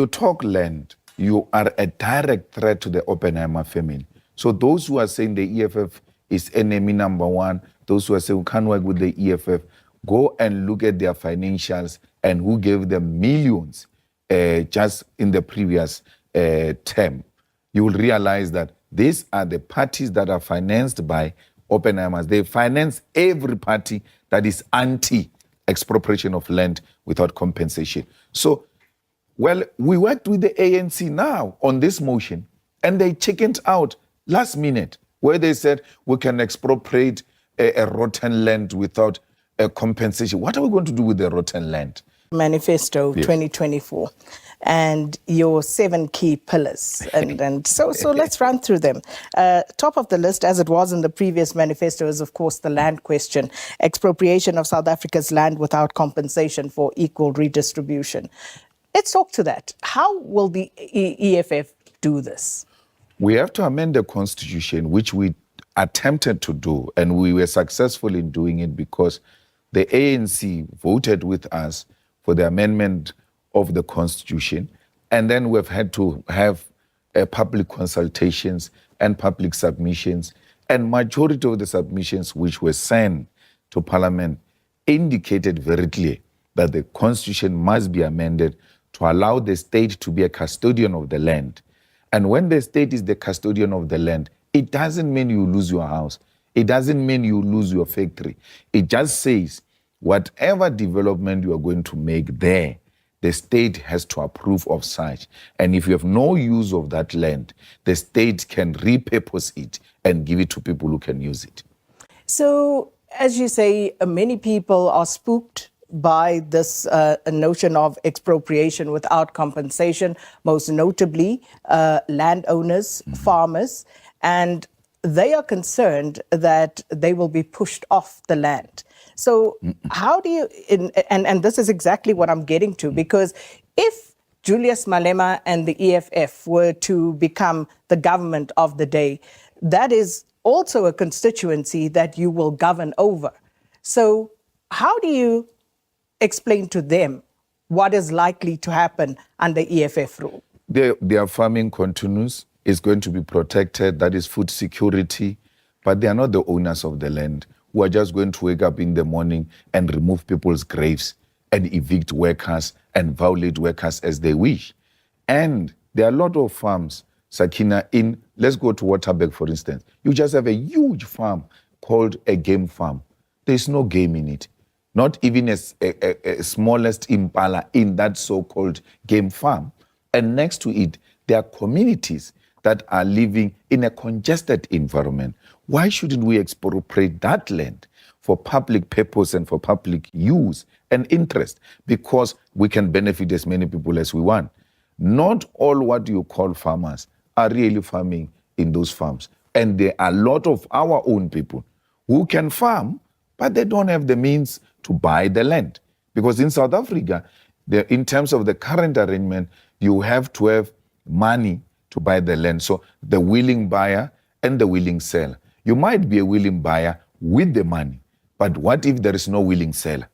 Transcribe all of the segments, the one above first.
You talk land, you are a direct threat to the Oppenheimer family. So those who are saying the EFF is enemy number one, those who are saying we can't work with the EFF, go and look at their financials and who gave them millions just in the previous term. You will realize that these are the parties that are financed by Oppenheimers. They finance every party that is anti-expropriation of land without compensation. So, well, we worked with the ANC now on this motion, and they chickened out last minute, where they said we can expropriate a rotten land without a compensation. What are we going to do with the rotten land? Manifesto 2024 and your 7 key pillars. And so let's run through them. Top of the list, as it was in the previous manifesto, is, of course, the land question. Expropriation of South Africa's land without compensation for equal redistribution. Let's talk to that. How will the EFF do this? We have to amend the constitution, which we attempted to do, and we were successful in doing it because the ANC voted with us for the amendment of the constitution, and then we've had to have public consultations and public submissions, and majority of the submissions which were sent to Parliament indicated very clearly that the constitution must be amended to allow the state to be a custodian of the land. And when the state is the custodian of the land, it doesn't mean you lose your house. It doesn't mean you lose your factory. It just says whatever development you are going to make there, the state has to approve of such. And if you have no use of that land, the state can repurpose it and give it to people who can use it. So, as you say, many people are spooked by this notion of expropriation without compensation, most notably landowners, farmers, and they are concerned that they will be pushed off the land. So how do you, and this is exactly what I'm getting to, because if Julius Malema and the EFF were to become the government of the day, that is also a constituency that you will govern over. So how do you explain to them what is likely to happen under EFF rule? Their farming continues, is going to be protected, that is food security, but they are not the owners of the land who are just going to wake up in the morning and remove people's graves and evict workers and violate workers as they wish. And there are a lot of farms, Sakina, let's go to Waterberg, for instance. You just have a huge farm called a game farm. There's no game in it. Not even a smallest impala in that so-called game farm. And next to it, there are communities that are living in a congested environment. Why shouldn't we expropriate that land for public purpose and for public use and interest? Because we can benefit as many people as we want. Not all what you call farmers are really farming in those farms. And there are a lot of our own people who can farm, but they don't have the means to buy the land. Because in South Africa, in terms of the current arrangement, you have to have money to buy the land. So the willing buyer and the willing seller. You might be a willing buyer with the money, but what if there is no willing seller?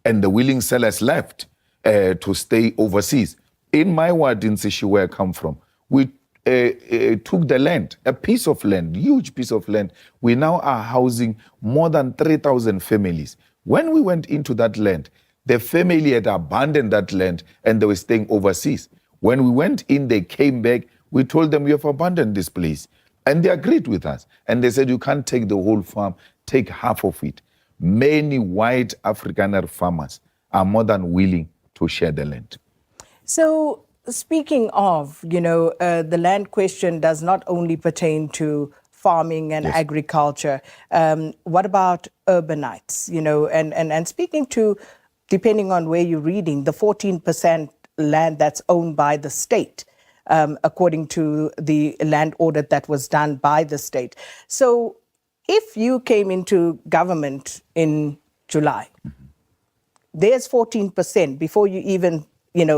And the willing seller is left to stay overseas. In my ward in Sishi, where I come from, we took the land, a piece of land, huge piece of land. We now are housing more than 3,000 families. When we went into that land, the family had abandoned that land and they were staying overseas. When we went in, they came back. We told them, we have abandoned this place. And they agreed with us. And they said, you can't take the whole farm, take half of it. Many white Afrikaner farmers are more than willing to share the land. So speaking of, the land question does not only pertain to farming and agriculture. What about urbanites, and speaking to, depending on where you're reading, the 14% land that's owned by the state, according to the land audit that was done by the state. So if you came into government in July, there's 14% before you even,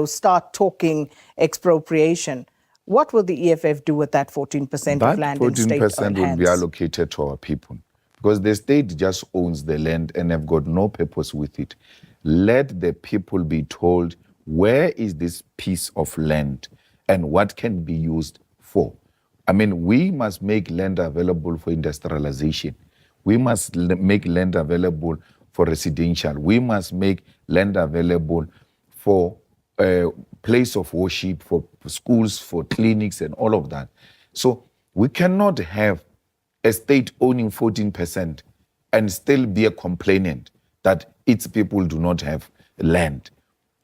start talking expropriation. What will the EFF do with that 14% of land in state-owned hands? That 14% will be allocated to our people because the state just owns the land and have got no purpose with it. Let the people be told where is this piece of land and what can be used for? I mean, we must make land available for industrialization. We must make land available for residential. We must make land available for place of worship, for schools, for clinics, and all of that. So we cannot have a state owning 14% and still be a complainant that its people do not have land.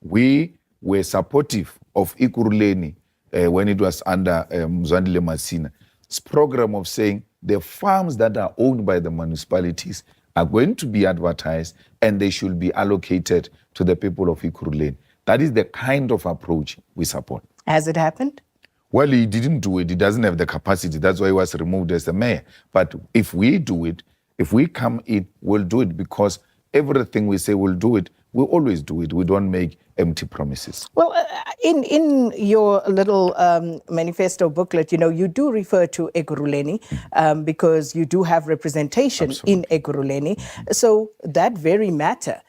We were supportive of Ikuruleni when it was under Mzwandile Masina's program of saying the farms that are owned by the municipalities are going to be advertised and they should be allocated to the people of Ikuruleni. That is the kind of approach we support. Has it happened? Well, he didn't do it. He doesn't have the capacity. That's why he was removed as the mayor. But if we do it, if we come in, we'll do it, because everything we say we'll do it, we always do it. We don't make empty promises. Well, in your little manifesto booklet, you do refer to Ekurhuleni because you do have representation in Ekurhuleni. So that very matter,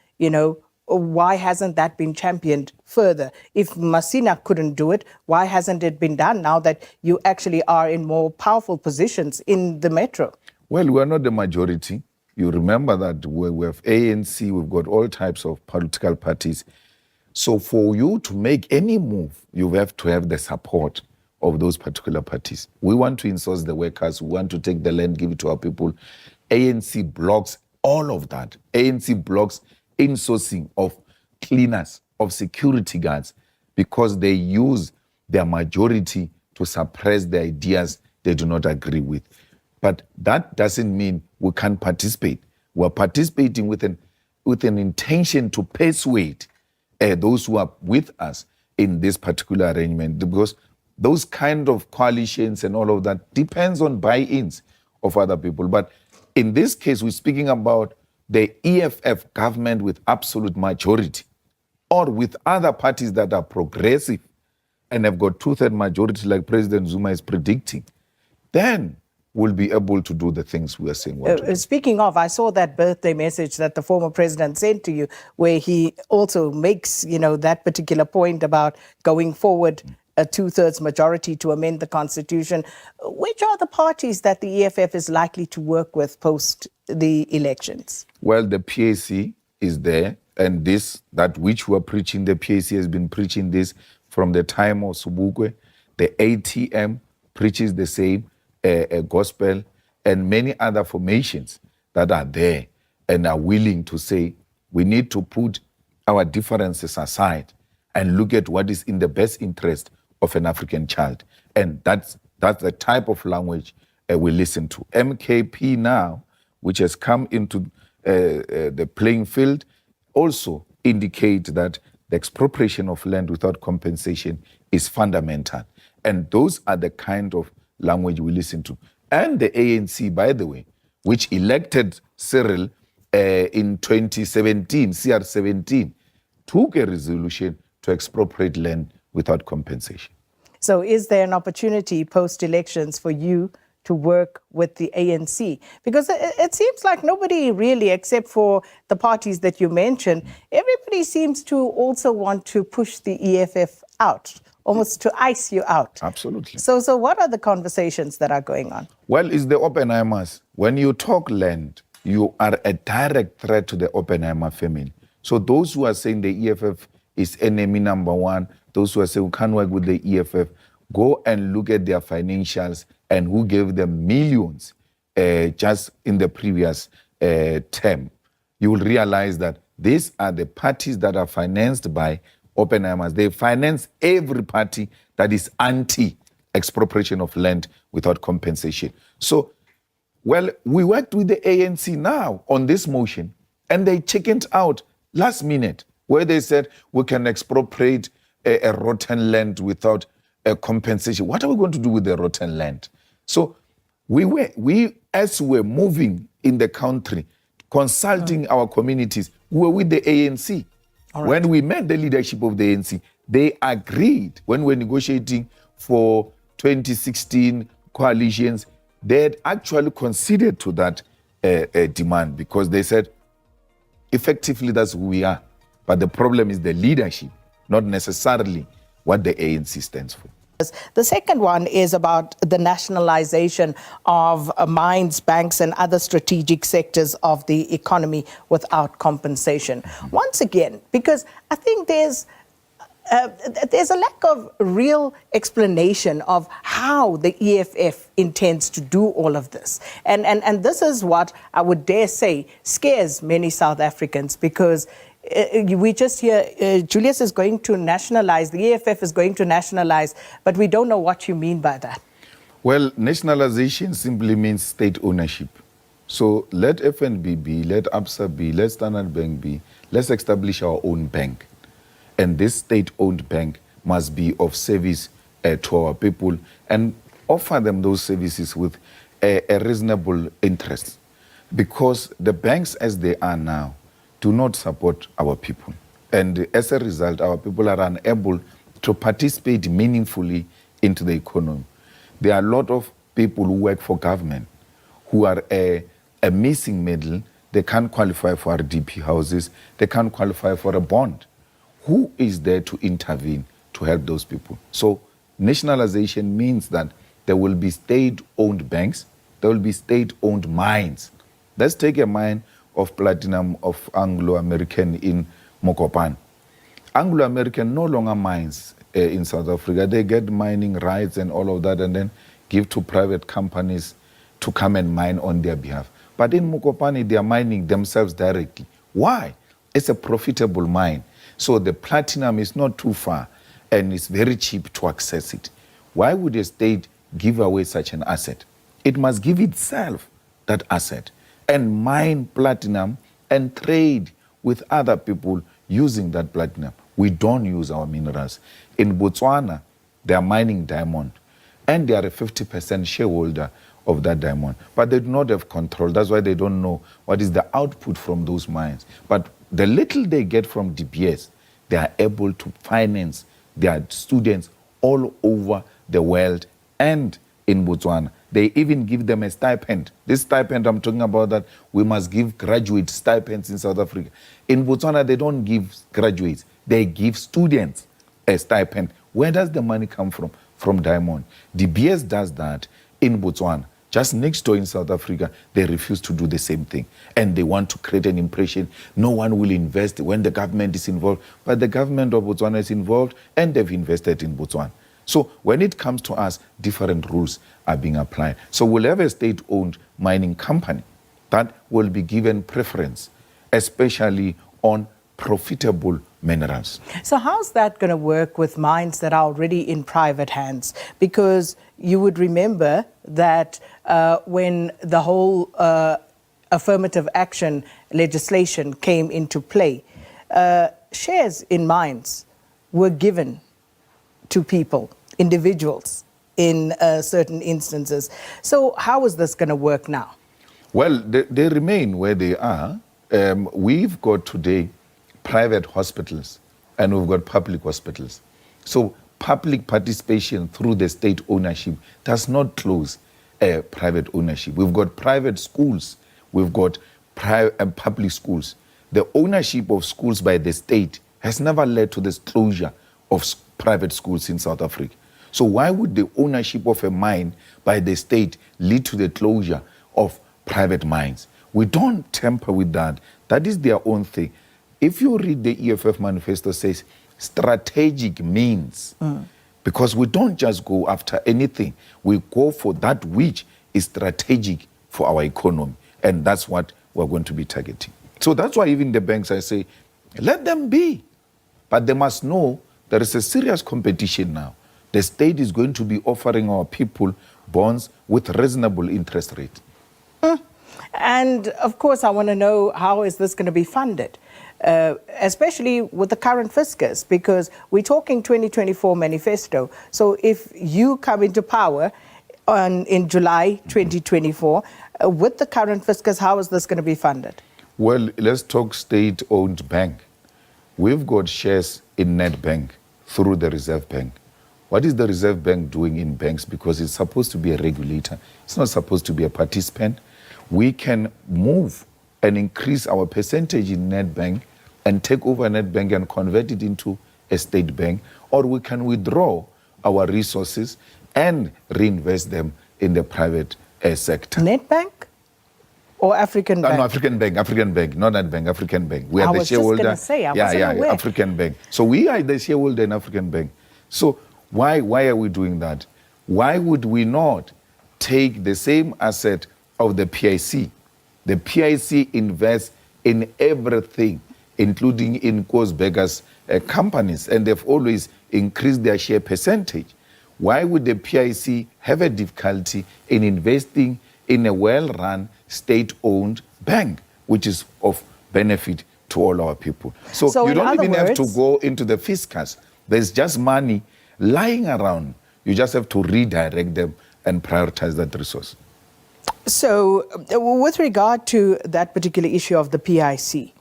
why hasn't that been championed further? If Masina couldn't do it, why hasn't it been done now that you actually are in more powerful positions in the metro? Well, we're not the majority. You remember that we have ANC, we've got all types of political parties. So for you to make any move, you have to have the support of those particular parties. We want to insource the workers. We want to take the land, give it to our people. ANC blocks all of that. ANC blocks insourcing of cleaners, of security guards, because they use their majority to suppress the ideas they do not agree with. But that doesn't mean we can't participate. We're participating with an intention to persuade those who are with us in this particular arrangement, because those kind of coalitions and all of that depends on buy-ins of other people. But in this case, we're speaking about the EFF government with absolute majority, or with other parties that are progressive and have got two-thirds majority like President Zuma is predicting. Then we'll be able to do the things we are saying. Speaking of, I saw that birthday message that the former president sent to you, where he also makes, that particular point about going forward a two-thirds majority to amend the constitution. Which are the parties that the EFF is likely to work with post the elections? Well, the PAC is there, and that which we're preaching, the PAC has been preaching this from the time of Subukwe. The ATM preaches the same gospel, and many other formations that are there and are willing to say we need to put our differences aside and look at what is in the best interest of an African child. And that's the type of language we listen to. MKP now, which has come into the playing field, also indicate that the expropriation of land without compensation is fundamental. And those are the kind of language we listen to. And the ANC, by the way, which elected Cyril in 2017, CR17, took a resolution to expropriate land without compensation. So is there an opportunity post-elections for you to work with the ANC? Because it seems like nobody really, except for the parties that you mentioned, everybody seems to also want to push the EFF out, almost to ice you out. Absolutely. So what are the conversations that are going on? Well, it's the Oppenheimers. When you talk land, you are a direct threat to the Oppenheimer family. So those who are saying the EFF is enemy number one, those who are saying we can't work with the EFF, go and look at their financials and who gave them millions just in the previous term. You will realize that these are the parties that are financed by Oppenheimers. They finance every party that is anti-expropriation of land without compensation. So, well, we worked with the ANC now on this motion, and they chickened out last minute, where they said we can expropriate a rotten land without a compensation. What are we going to do with the rotten land? So as we were moving in the country, consulting our communities, we were with the ANC. Right. When we met the leadership of the ANC, they agreed when we were negotiating for 2016 coalitions, they had actually conceded to that demand, because they said, effectively, that's who we are. But the problem is the leadership not necessarily what the ANC stands for. The second one is about the nationalization of mines, banks, and other strategic sectors of the economy without compensation. Once again, because I think there's a lack of real explanation of how the EFF intends to do all of this. And this is what I would dare say scares many South Africans, because we just hear Julius is going to nationalize, the EFF is going to nationalize, but we don't know what you mean by that. Well, nationalization simply means state ownership. So let FNB be, let ABSA be, let Standard Bank be, let's establish our own bank. And this state-owned bank must be of service to our people and offer them those services with a reasonable interest. Because the banks as they are now do not support our people. And as a result, our people are unable to participate meaningfully into the economy. There are a lot of people who work for government who are a missing middle. They can't qualify for RDP houses. They can't qualify for a bond. Who is there to intervene to help those people? So nationalization means that there will be state-owned banks, there will be state-owned mines. Let's take a mine of platinum of Anglo-American in Mokopane. Anglo-American no longer mines in South Africa. They get mining rights and all of that and then give to private companies to come and mine on their behalf. But in Mokopane, they are mining themselves directly. Why? It's a profitable mine. So the platinum is not too far and it's very cheap to access it. Why would a state give away such an asset? It must give itself that asset and mine platinum and trade with other people using that platinum. We don't use our minerals. In Botswana, they are mining diamond and they are a 50% shareholder of that diamond. But they do not have control. That's why they don't know what is the output from those mines. But the little they get from DBS, they are able to finance their students all over the world and in Botswana. They even give them a stipend. This stipend I'm talking about, that we must give graduate stipends in South Africa. In Botswana, they don't give graduates. They give students a stipend. Where does the money come from? From diamond. DBS does that in Botswana. Just next door in South Africa, they refuse to do the same thing. And they want to create an impression no one will invest when the government is involved. But the government of Botswana is involved and they've invested in Botswana. So when it comes to us, different rules are being applied. So we'll have a state-owned mining company that will be given preference, especially on profitable minerals. So how's that going to work with mines that are already in private hands? Because you would remember that when the whole affirmative action legislation came into play, shares in mines were given to people, individuals, in certain instances. So how is this going to work now? Well, they remain where they are. We've got today private hospitals and we've got public hospitals. So public participation through the state ownership does not close private ownership. We've got private schools, we've got public schools. The ownership of schools by the state has never led to the closure of private schools in South Africa. So why would the ownership of a mine by the state lead to the closure of private mines? We don't tamper with that. That is their own thing. If you read the EFF manifesto, it says strategic means, because we don't just go after anything. We go for that which is strategic for our economy, and that's what we're going to be targeting. So that's why even the banks, I say, let them be. But they must know there is a serious competition now. The state is going to be offering our people bonds with reasonable interest rate. And of course, I want to know, how is this going to be funded? Especially with the current fiscus, because we're talking 2024 manifesto. So if you come into power in July 2024, with the current fiscus, how is this going to be funded? Well, let's talk state-owned bank. We've got shares in Nedbank through the Reserve Bank. What is the Reserve Bank doing in banks? Because it's supposed to be a regulator. It's not supposed to be a participant. We can move and increase our percentage in Nedbank and take over Nedbank and convert it into a state bank, or we can withdraw our resources and reinvest them in the private sector. Nedbank or African Bank? No, African Bank, not Nedbank, African Bank. We I are the was just shareholder. gonna say, I wasn't aware. African Bank. So we are the shareholder in African Bank. So why are we doing that? Why would we not take the same asset of the PIC? The PIC invests in everything, including in Koosberger's companies, and they've always increased their share percentage. Why would the PIC have a difficulty in investing in a well-run, state-owned bank, which is of benefit to all our people? So you don't even have to go into the fiscus. There's just money lying around. You just have to redirect them and prioritize that resource. So with regard to that particular issue of the PIC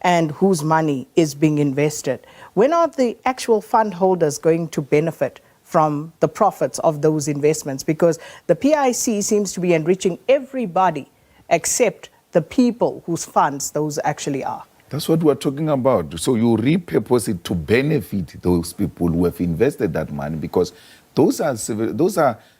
and whose money is being invested, when are the actual fund holders going to benefit from the profits of those investments? Because the PIC seems to be enriching everybody except the people whose funds those actually are. That's what we're talking about. So you repurpose it to benefit those people who have invested that money, because those are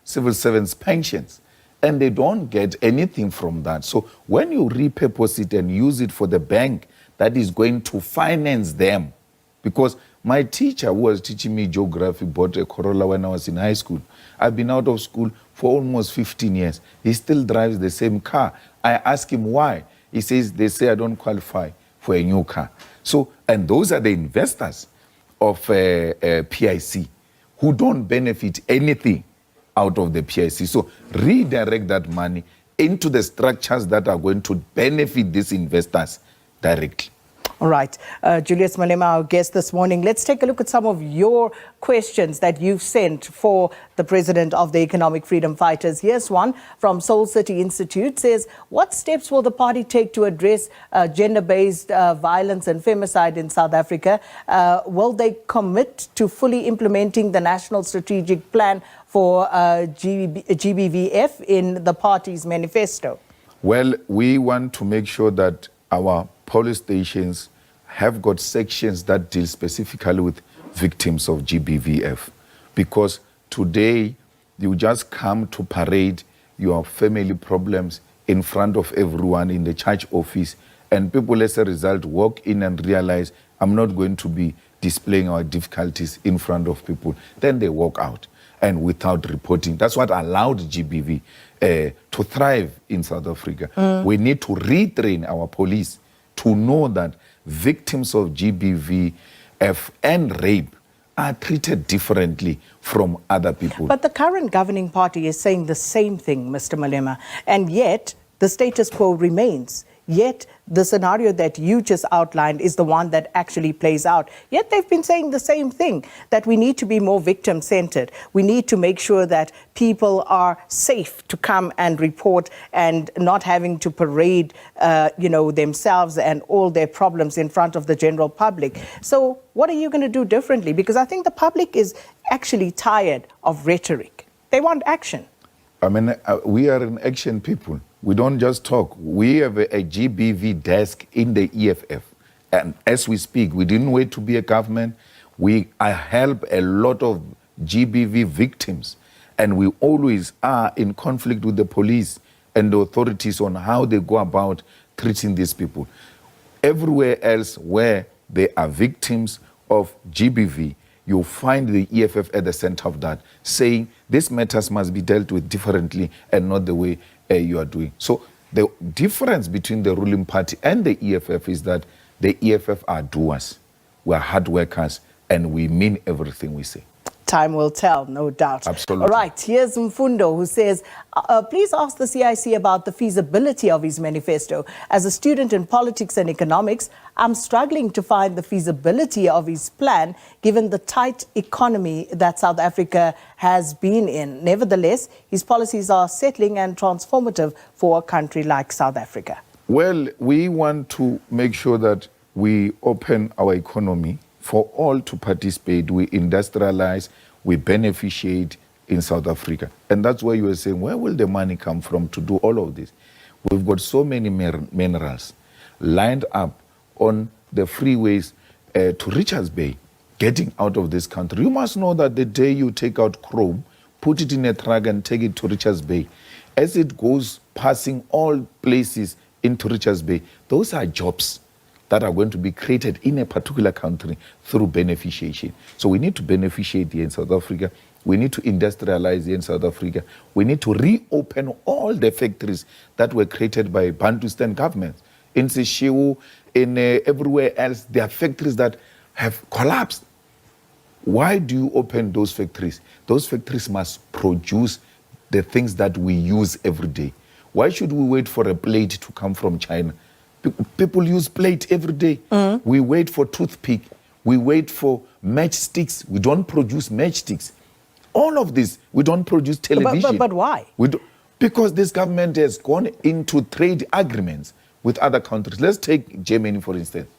civil servants' pensions, and they don't get anything from that. So when you repurpose it and use it for the bank that is going to finance them, because my teacher who was teaching me geography bought a Corolla when I was in high school. I've been out of school for almost 15 years. He still drives the same car. I ask him why. He says, they say I don't qualify for a new car. So, and those are the investors of PIC who don't benefit anything out of the PIC. So redirect that money into the structures that are going to benefit these investors directly. All right. Julius Malema, our guest this morning. Let's take a look at some of your questions that you've sent for the president of the Economic Freedom Fighters. Here's one from Soul City Institute. Says, what steps will the party take to address gender-based violence and femicide in South Africa? Will they commit to fully implementing the National Strategic Plan for GBVF in the party's manifesto? Well, we want to make sure that our police stations have got sections that deal specifically with victims of GBVF. Because today, you just come to parade your family problems in front of everyone in the church office, and people as a result walk in and realize, I'm not going to be displaying our difficulties in front of people. Then they walk out, and without reporting. That's what allowed GBV to thrive in South Africa. We need to retrain our police to know that victims of GBV and rape are treated differently from other people. But the current governing party is saying the same thing, Mr. Malema, and yet the status quo remains. Yet the scenario that you just outlined is the one that actually plays out. Yet they've been saying the same thing, that we need to be more victim-centered. We need to make sure that people are safe to come and report and not having to parade, themselves and all their problems in front of the general public. So what are you going to do differently? Because I think the public is actually tired of rhetoric. They want action. I mean, we are an action people. We don't just talk. We have a GBV desk in the EFF. And as we speak, we didn't wait to be a government. I help a lot of GBV victims. And we always are in conflict with the police and the authorities on how they go about treating these people. Everywhere else where they are victims of GBV, you'll find the EFF at the center of that, saying these matters must be dealt with differently and not the way you are doing. So the difference between the ruling party and the EFF is that the EFF are doers, we are hard workers, and we mean everything we say. Time will tell, no doubt. Absolutely. All right, here's Mfundo who says, please ask the CIC about the feasibility of his manifesto. As a student in politics and economics, I'm struggling to find the feasibility of his plan given the tight economy that South Africa has been in. Nevertheless, his policies are settling and transformative for a country like South Africa. Well, we want to make sure that we open our economy for all to participate. We industrialize, we beneficiate in South Africa. And that's why you were saying, where will the money come from to do all of this? We've got so many minerals lined up on the freeways to Richards Bay. getting out of this country. You must know that the day you take out chrome, put it in a truck and take it to Richards Bay, as it goes passing all places into Richards Bay, those are jobs that are going to be created in a particular country through beneficiation. So we need to beneficiate here in South Africa. We need to industrialize here in South Africa. We need to reopen all the factories that were created by Bantustan governments. In Seshiwo, in everywhere else, there are factories that have collapsed. Why do you open those factories? Those factories must produce the things that we use every day. Why should we wait for a plate to come from China? People use plate every day. We wait for toothpick. We wait for matchsticks. We don't produce matchsticks. All of this, we don't produce television. But why? Because this government has gone into trade agreements with other countries. Let's take Germany, for instance.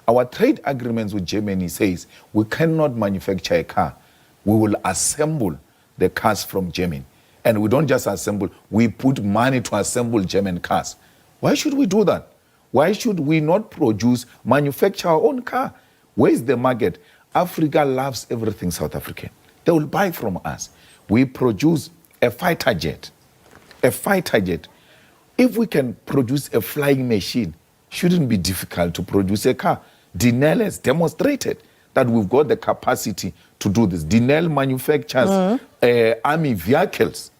Our trade agreements with Germany says we cannot manufacture a car. We will assemble the cars from Germany. And we don't just assemble, we put money to assemble German cars. Why should we do that? Why should we not manufacture our own car? Where is the market? Africa loves everything South African. They will buy from us. We produce a fighter jet. A fighter jet. If we can produce a flying machine, shouldn't be difficult to produce a car. Denel has demonstrated that we've got the capacity to do this. Denel manufactures army vehicles.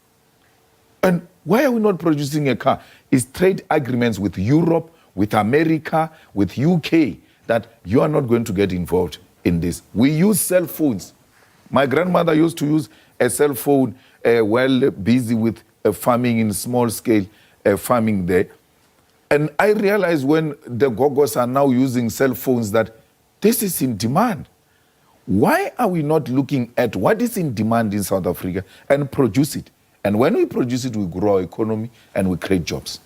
And why are we not producing a car? It's trade agreements with Europe, with America, with UK, that you are not going to get involved in this. We use cell phones. My grandmother used to use a cell phone while busy with farming in small scale farming there. And I realized when the Gogos are now using cell phones that this is in demand. Why are we not looking at what is in demand in South Africa and produce it? And when we produce it, we grow our economy and we create jobs.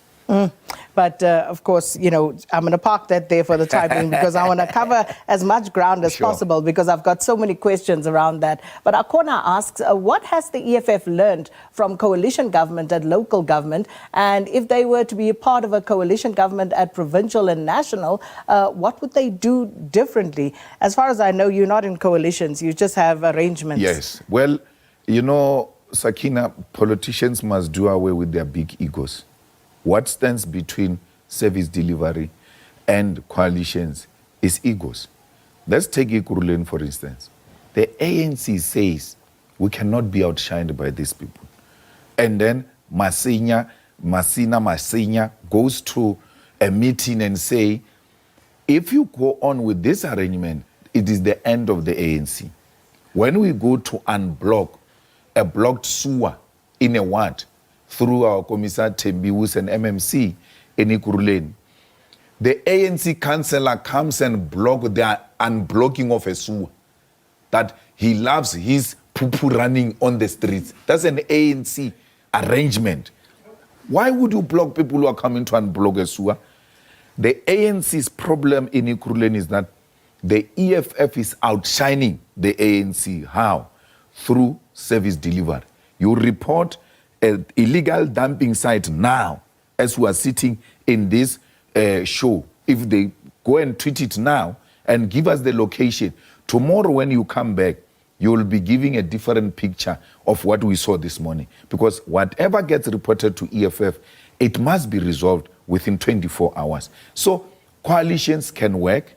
But of course, you know, I'm going to park that there for the time being because I want to cover as much ground as possible because I've got so many questions around that. But Akona asks, what has the EFF learned from coalition government at local government? And if they were to be a part of a coalition government at provincial and national, what would they do differently? As far as I know, you're not in coalitions, you just have arrangements. Yes. Well, you know, Sakina, politicians must do away with their big egos. What stands between service delivery and coalitions is egos. Let's take Ekurhuleni, for instance. The ANC says we cannot be outshined by these people. And then Masina goes to a meeting and say, if you go on with this arrangement, it is the end of the ANC. When we go to unblock a blocked sewer in a ward, through our Commissar Tembiwus and MMC in Ekurhuleni, the ANC councillor comes and blocks the unblocking of a sewer. That he loves his poo-poo running on the streets. That's an ANC arrangement. Why would you block people who are coming to unblock a sewer? The ANC's problem in Ekurhuleni is that the EFF is outshining the ANC. How? Through service delivery. You report an illegal dumping site now, as we are sitting in this show. If they go and treat it now and give us the location, tomorrow when you come back, you will be giving a different picture of what we saw this morning. Because whatever gets reported to EFF, it must be resolved within 24 hours. So coalitions can work.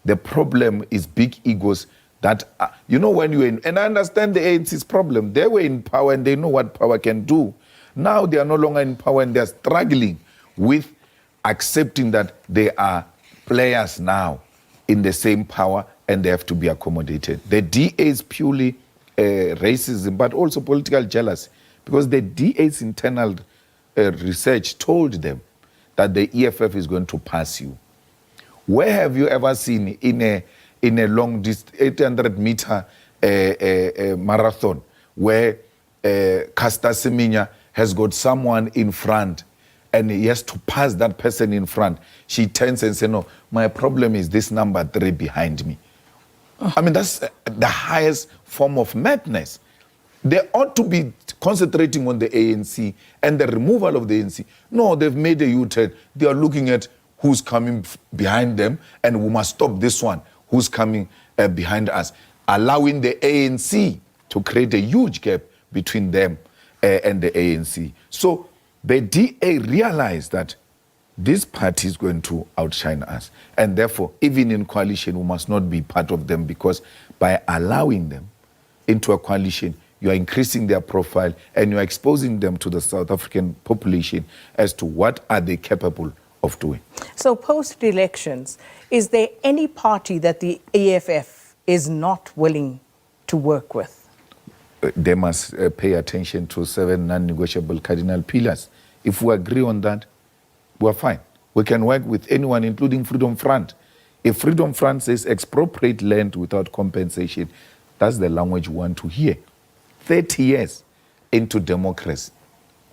The problem is big egos that, you know, when you're in, and I understand the ANC's problem. They were in power and they know what power can do. Now they are no longer in power and they're struggling with accepting that they are players now in the same power and they have to be accommodated. The DA is purely racism, but also political jealousy, because the DA's internal research told them that the EFF is going to pass you. Where have you ever seen in a long 800-meter marathon where Caster Semenya has got someone in front and he has to pass that person in front? She turns and says, no, my problem is this number 3 behind me. I mean, that's the highest form of madness. They ought to be concentrating on the ANC and the removal of the ANC. No, they've made a U-turn. They are looking at who's coming behind them and we must stop this one who's coming behind us. allowing the ANC to create a huge gap between them and the ANC. So the DA realized that this party is going to outshine us. And therefore, even in coalition, we must not be part of them, because by allowing them into a coalition, you are increasing their profile and you are exposing them to the South African population as to what are they capable of doing. So post-elections, is there any party that the EFF is not willing to work with? They must pay attention to 7 non-negotiable cardinal pillars. If we agree on that, we're fine. We can work with anyone, including Freedom Front. If Freedom Front says expropriate land without compensation, that's the language we want to hear. 30 years into democracy,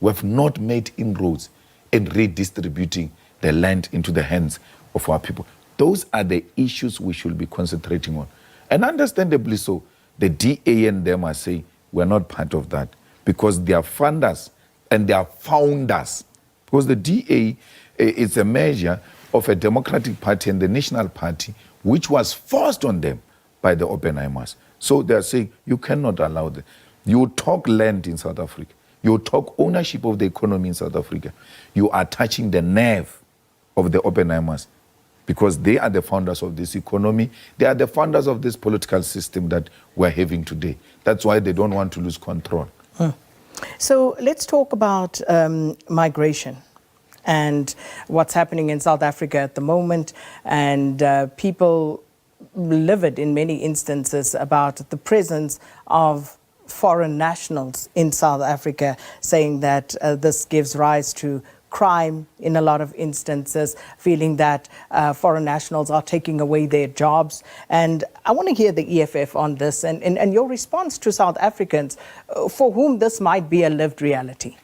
we have not made inroads in redistributing the land into the hands of our people. Those are the issues we should be concentrating on. And understandably so, the DA and them are saying we're not part of that, because they are funders and they are founders. Because the DA is a measure of a Democratic Party and the National Party, which was forced on them by the Oppenheimers. So they are saying you cannot allow that. You talk land in South Africa. You talk ownership of the economy in South Africa. You are touching the nerve of the Oppenheimers, because they are the founders of this economy. They are the founders of this political system that we're having today. That's why they don't want to lose control. So let's talk about migration and what's happening in South Africa at the moment, and people livid in many instances about the presence of foreign nationals in South Africa, saying that this gives rise to crime in a lot of instances, feeling that foreign nationals are taking away their jobs. And I want to hear the EFF on this and your response to South Africans for whom this might be a lived reality.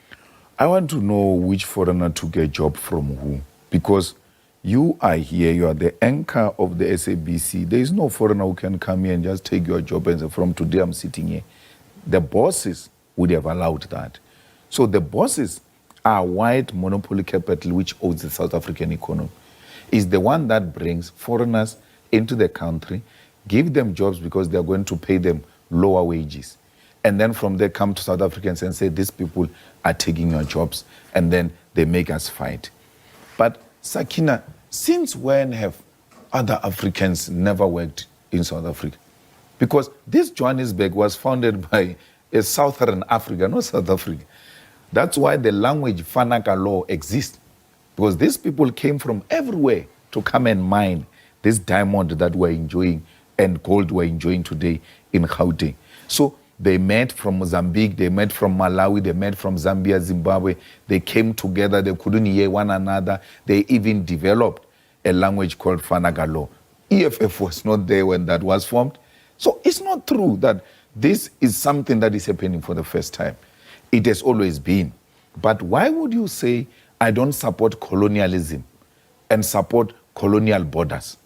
I want to know which foreigner took a job from who, because you are here, you are the anchor of the SABC. There is no foreigner who can come here and just take your job and say, from today I'm sitting here. The bosses would have allowed that. So the bosses are white monopoly capital which owns the South African economy. Is the one that brings foreigners into the country, give them jobs because they are going to pay them lower wages. And then from there come to South Africans and say, these people are taking your jobs, and then they make us fight. But Sakina, since when have other Africans never worked in South Africa? Because this Johannesburg was founded by a Southern Africa, not South Africa. That's why the language Fanaka law exists. Because these people came from everywhere to come and mine this diamond that we're enjoying and gold we're enjoying today in Gauteng. So they met from Mozambique, they met from Malawi, they met from Zambia, Zimbabwe. They came together, they couldn't hear one another. They even developed a language called Fanaka law. EFF was not there when that was formed. So it's not true that this is something that is happening for the first time. It has always been. But why would you say, I don't support colonialism and support colonial borders?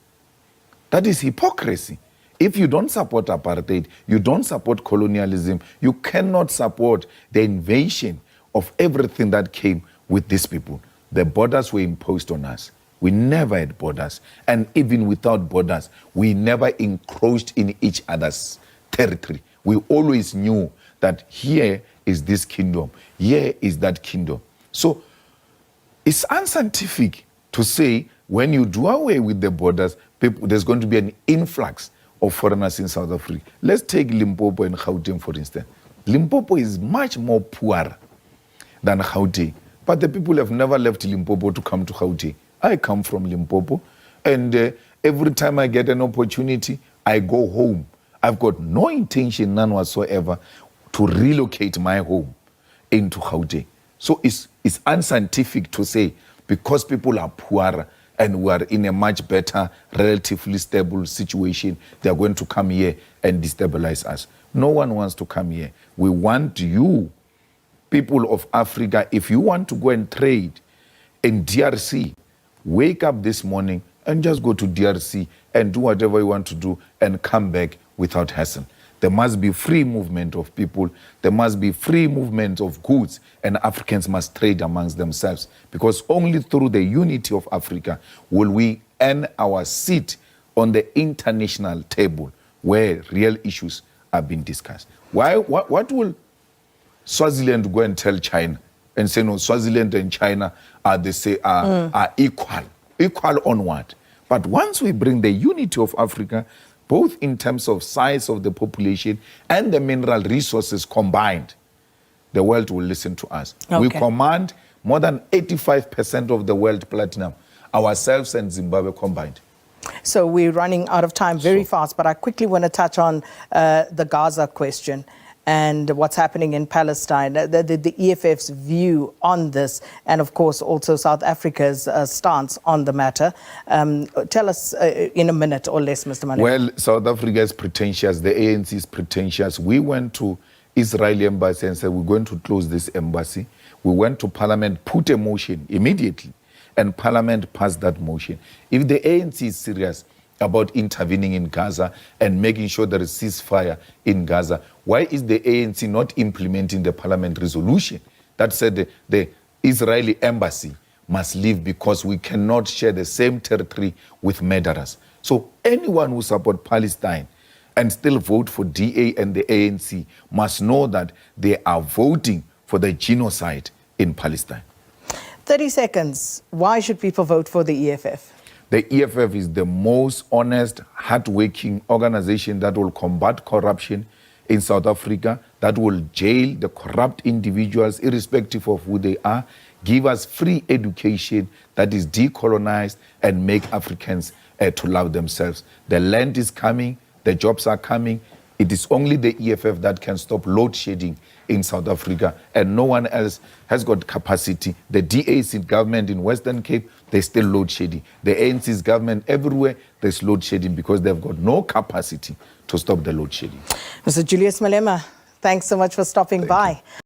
That is hypocrisy. If you don't support apartheid, you don't support colonialism, you cannot support the invasion of everything that came with these people. The borders were imposed on us. We never had borders. And even without borders, we never encroached in each other's territory. We always knew that here is this kingdom, here is that kingdom. So it's unscientific to say when you do away with the borders, there's going to be an influx of foreigners in South Africa. Let's take Limpopo and Gauteng, for instance. Limpopo is much more poor than Gauteng, but the people have never left Limpopo to come to Gauteng. I come from Limpopo, and every time I get an opportunity, I go home. I've got no intention, none whatsoever, to relocate my home into Gauteng. So it's unscientific to say because people are poorer and we are in a much better, relatively stable situation, they are going to come here and destabilize us. No one wants to come here. We want you, people of Africa, if you want to go and trade in DRC, wake up this morning and just go to DRC and do whatever you want to do and come back without hassle. There must be free movement of people. There must be free movement of goods, and Africans must trade amongst themselves, because only through the unity of Africa will we earn our seat on the international table where real issues are being discussed. What will Swaziland go and tell China and say, no, Swaziland and China are equal? Equal on what? But once we bring the unity of Africa, both in terms of size of the population and the mineral resources combined, the world will listen to us. Okay. We command more than 85% of the world platinum, ourselves and Zimbabwe combined. So we're running out of time very fast, but I quickly want to touch on the Gaza question and what's happening in Palestine, the EFF's view on this, and of course also South Africa's stance on the matter. Tell us in a minute or less, Mr. Malema. Well, South Africa is pretentious, the ANC is pretentious. We went to Israeli embassy and said we're going to close this embassy. We went to Parliament, put a motion immediately, and Parliament passed that motion. If the ANC is serious about intervening in Gaza and making sure there is ceasefire in Gaza, why is the ANC not implementing the Parliament resolution that said the Israeli embassy must leave because we cannot share the same territory with murderers? So anyone who supports Palestine and still vote for DA and the ANC must know that they are voting for the genocide in Palestine. 30 seconds. Why should people vote for the EFF? The EFF is the most honest, hard-working organization that will combat corruption in South Africa, that will jail the corrupt individuals irrespective of who they are, give us free education that is decolonized and make Africans to love themselves. The land is coming, the jobs are coming. It is only the EFF that can stop load shedding in South Africa, and no one else has got capacity. The DA's government in Western Cape, they're still load shedding. The ANC's government everywhere, there's load shedding because they've got no capacity to stop the load shedding. Mr. Julius Malema, thanks so much for stopping by.